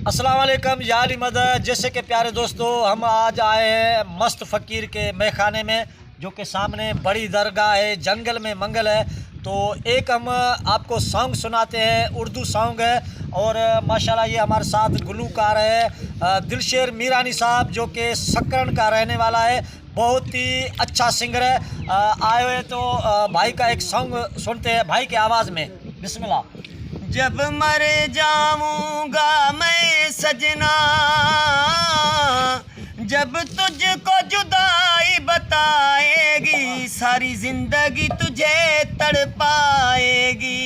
अस्सलाम वालेकुम याली मदद। जैसे कि प्यारे दोस्तों, हम आज आए हैं मस्त फ़कीर के मैखाने में, जो कि सामने बड़ी दरगाह है, जंगल में मंगल है। तो एक हम आपको सॉन्ग सुनाते हैं, उर्दू सॉन्ग है। और माशाल्लाह ये हमारे साथ गुलूकार है दिलशेर मीरानी साहब, जो कि सकरन का रहने वाला है, बहुत ही अच्छा सिंगर है। आए हुए तो भाई का एक सॉन्ग सुनते हैं भाई की आवाज़ में। बिस्मिल्लाह। जब मर जाऊंगा मैं सजना, जब तुझको जुदाई बताएगी, सारी जिंदगी तुझे तड़पाएगी।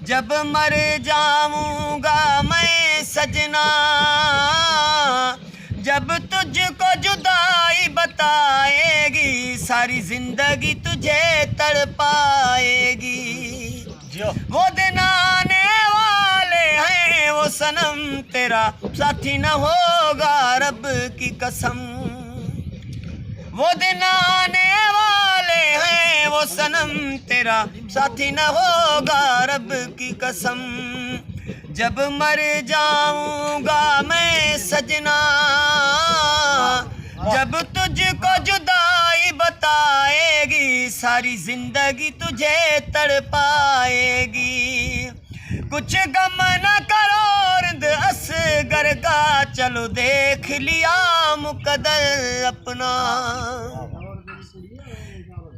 जब मर जाऊंगा मैं सजना, जब तुझको जुदाई बताएगी, सारी जिंदगी तुझे तड़पाएगी। वो दिन आने वाले हैं, वो सनम तेरा साथी न होगा रब की कसम। वो दिन आने वाले हैं, वो सनम तेरा साथी न होगा रब की कसम। जब मर जाऊंगा मैं सजना, जब तुझको जुदाई बताएगी, सारी जिंदगी तुझे तड़पाएगी। कुछ गम न करो रिंद असगर का, चलो देख लिया मुकद्दर अपना।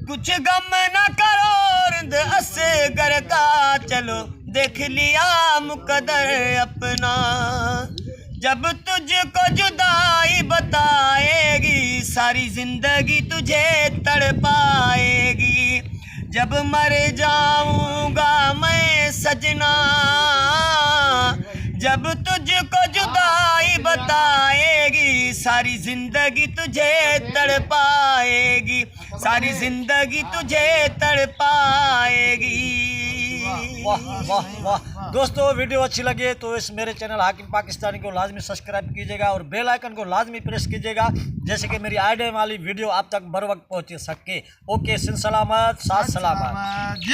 कुछ गम न करो रिंद असगर का, चलो देख लिया मुकद्दर अपना। जब तुझको जुदाई बताएगी, सारी जिंदगी तुझे तड़पाएगी। जब मर जाऊंगा मैं सजना, जब तुझको जुदाई बताएगी, सारी जिंदगी तुझे तड़पाएगी, सारी जिंदगी तुझे तड़पाएगी। वाह वाह वाह। दोस्तों, वीडियो अच्छी लगे तो इस मेरे चैनल हाकिम पाकिस्तानी को लाजमी सब्सक्राइब कीजिएगा और बेल आइकन को लाजमी प्रेस कीजिएगा, जैसे कि मेरी आने वाली वीडियो आप तक बर वक्त पहुँच सके। ओके, सिन सलामत, साथ सलामत।